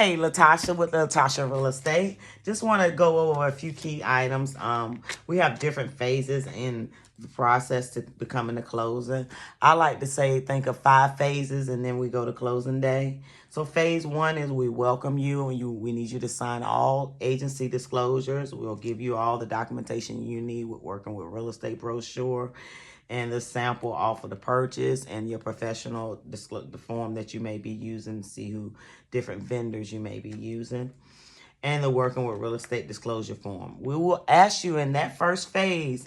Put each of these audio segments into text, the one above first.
Hey, Latasha with Latasha Real Estate. Just want to go over a few key items. We have different phases in the process to becoming a closer. I like to say think of 5 phases and then we go to closing day. So phase 1 is we welcome you and we need you to sign all agency disclosures. We'll give you all the documentation you need with working with real estate brochure and the sample offer the purchase and your professional, the form that you may be using, see who different vendors you may be using, and the working with real estate disclosure form. We will ask you in that first phase,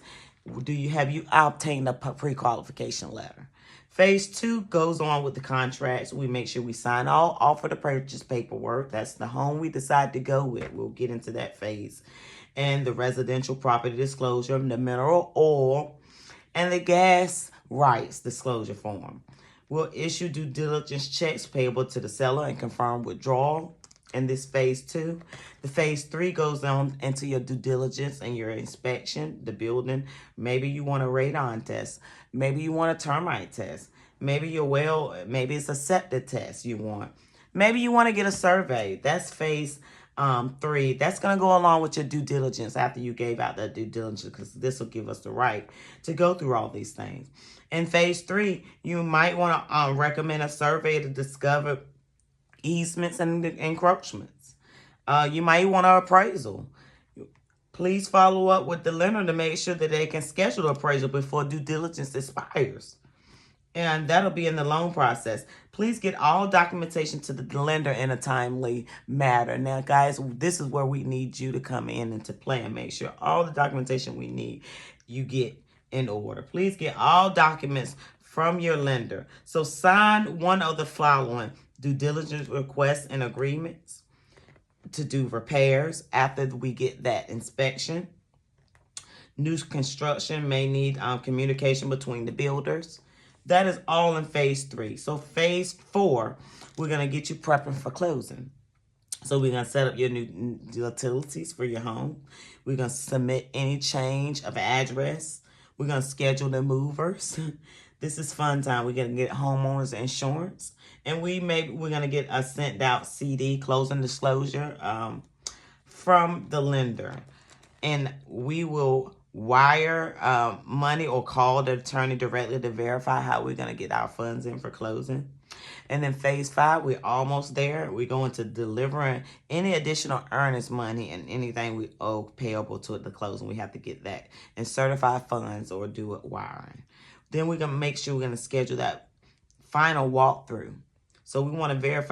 have you obtained a pre-qualification letter? Phase 2 goes on with the contracts. We make sure we sign all offer the purchase paperwork. That's the home we decide to go with. We'll get into that phase. And the residential property disclosure, the mineral oil, and the gas rights disclosure form. We'll issue due diligence checks payable to the seller and confirm withdrawal in this phase 2. The phase 3 goes on into your due diligence and your inspection, the building. Maybe you want a radon test. Maybe you want a termite test. Maybe maybe it's a septic test you want. Maybe you want to get a survey. That's phase 3. That's going to go along with your due diligence after you gave out that due diligence, because this will give us the right to go through all these things. In phase 3, you might want to recommend a survey to discover easements and encroachments. You might want an appraisal. Please follow up with the lender to make sure that they can schedule appraisal before due diligence expires. And that'll be in the loan process. Please get all documentation to the lender in a timely manner. Now, guys, this is where we need you to come in and to play and make sure all the documentation we need you get in order. Please get all documents from your lender. So sign one of the following: due diligence requests and agreements to do repairs after we get that inspection. New construction may need communication between the builders. That is all in phase 3. So phase 4, we're going to get you prepping for closing. So we're going to set up your new utilities for your home. We're going to submit any change of address. We're going to schedule the movers. This is fun time. We're going to get homeowners insurance. And we're going to get a sent out CD, closing disclosure, from the lender. And we will wire money or call the attorney directly to verify how we're going to get our funds in for closing. And then phase 5, we're almost there. We're going to delivering any additional earnest money and anything we owe payable to the closing. We have to get that and certify funds or do it wiring. Then we're going to make sure we're going to schedule that final walkthrough. So we want to verify